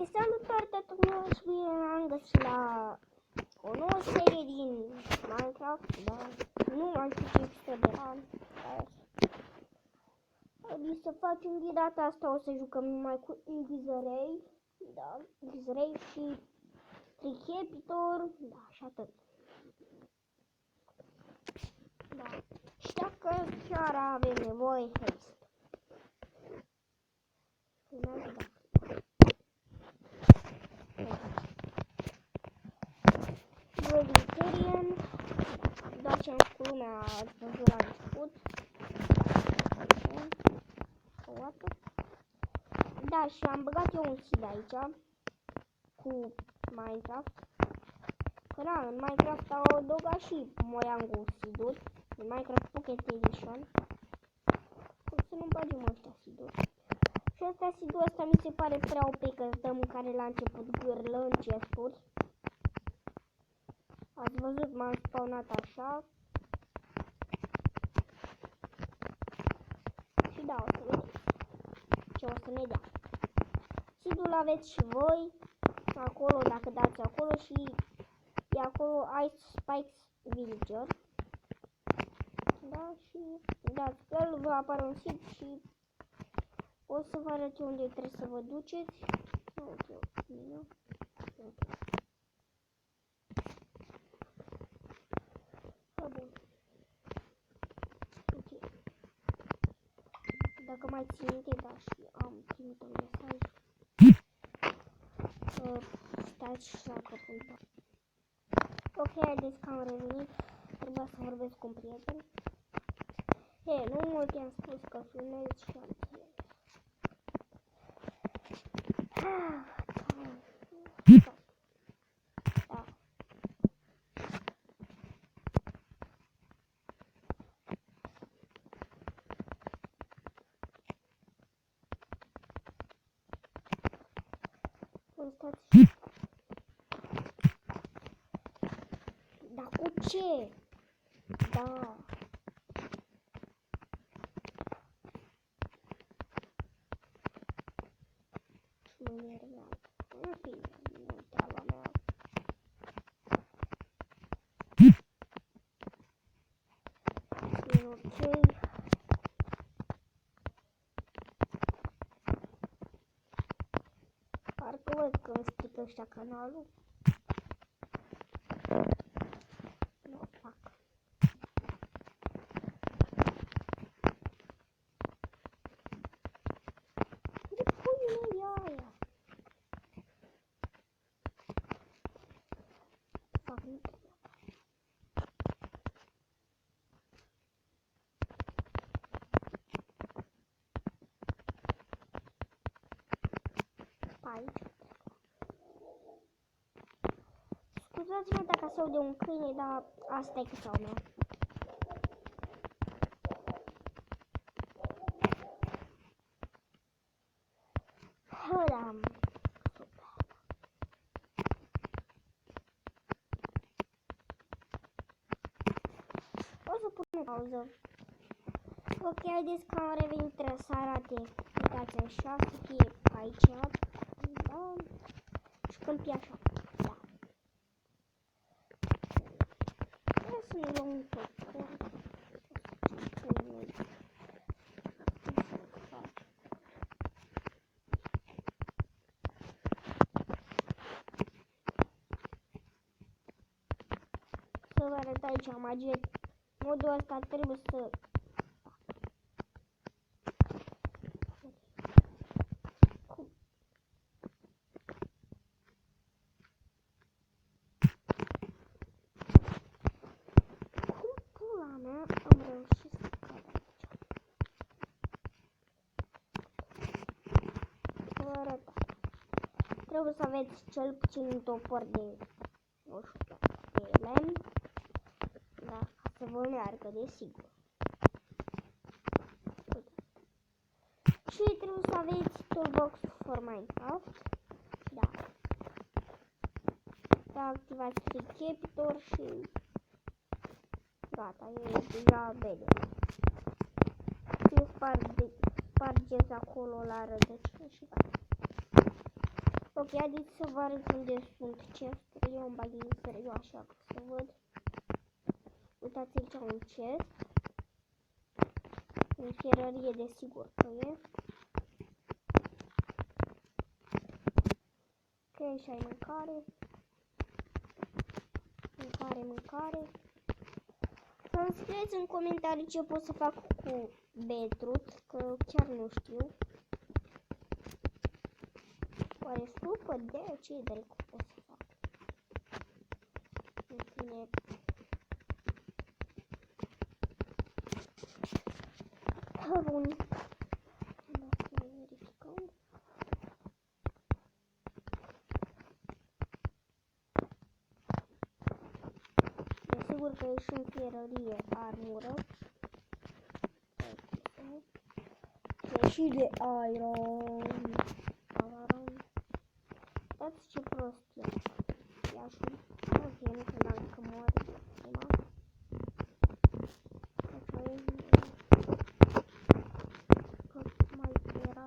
Salutare tuturor și bine am găsit la o nouă serie din Minecraft, da? Nu mai știu ce episod era. Să facem din data asta, o să jucăm numai cu Xray, da? Xray și Tricepitor, da, și atât. Da. Și dacă chiar avem nevoie, haste. Vegetarian, doar ce am făcut lumea ați văzut la început. Da, și am băgat eu un seed aici cu Minecraft. Că da, în Minecraft au adăugat și Mojang seed-uri, în Minecraft Pocket Edition. Cum să nu bagem ăștia seed-uri. Și ăsta seed-ul ăsta mi se pare prea OP, că îți dă mâncare la început, gârlă în chesturi. Ați văzut, m-am spawnat așa. Și da, o să vedeți ce o să ne dea. Seed-ul aveți și voi acolo, dacă dați acolo, și e acolo Ice Spikes Villager. Da, și dați pe el, vă apare un seed și o să vă arăt unde trebuie să vă duceți. Ok, bine. Dacă mai țin minte, da, și am primit un mesaj. Stați și la căpântă. Ok, haideți că am revenit. Trebuia să vorbesc cu un prieten. He, nu mult i-am spus că filmez și am zis. Da. Stați. Dar cu ce? Da. Nu e real. Nu fi, nu e treaba mea. E ok. Parcă văd că îmi strică ăștia canalul. Nu o fac. De pui e aia? Fac, nu trebuie. Aici. Scuzați-mă dacă se aude un câine, dar asta e cățaua mea. Hăram. Super. O să pun pauză. Ok, haideți că am revenit, trebuie să arate. Uitați așa, să fie aici. Da. Și câmpii așa. Da. Hai să ne luăm un popcorn. Să vă arăt aici magie. Modul ăsta trebuie să... Am reușit să cad aici. Să vă arăt. Trebuie să aveți cel puțin un topor de, nu știu, de lemn. Da, ca să vă meargă, desigur. Și trebuie să aveți Toolbox for Minecraft. Da. Să activați Tricepitor și... gata, e deja bine. Și spargeți acolo la rădăcină și gata. Ok, haideți să vă arăt unde sunt chesturi. Eu îmi bag insertul așa ca să văd. Uitați aici un chest. În fierărie desigur că e. Ok, și ai mâncare. Mâncare. Să-mi scrieți în comentarii ce pot să fac cu beetroot, că chiar nu știu. Oare supă de ce dracu pot să fac? În fine. Bun. Să verificăm. Desigur că e și în fierărie armură. E și de iron. Uitați ce prost e. Ia și nu vin dacă mor acum. Tot mai era.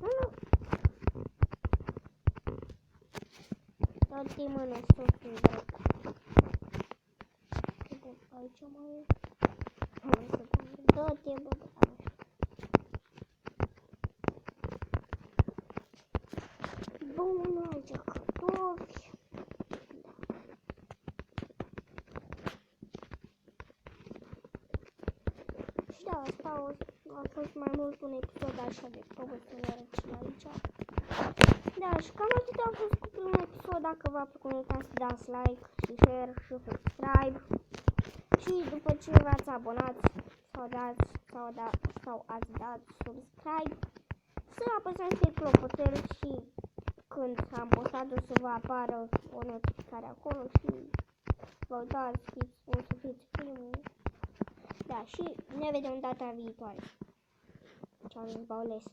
Nu. Tot timpul nu sunt în dracu. Aici mai e. Tot timpul de așa. Bun, aici cartofi. Și da, asta a fost mai mult un episod așa de probă să vă arăt și aici. Da, și cam atât a fost cu primul episod. Dacă v-a plăcut, nu uitați să dați like și share și subscribe. Și după ce v-ați abonat sau ați dat subscribe, să apăsați pe clopoțel și când am postat o să vă apară o notificare acolo și vă uitați, o să fiți primul. Da, și ne vedem data viitoare. Ciao, Baules.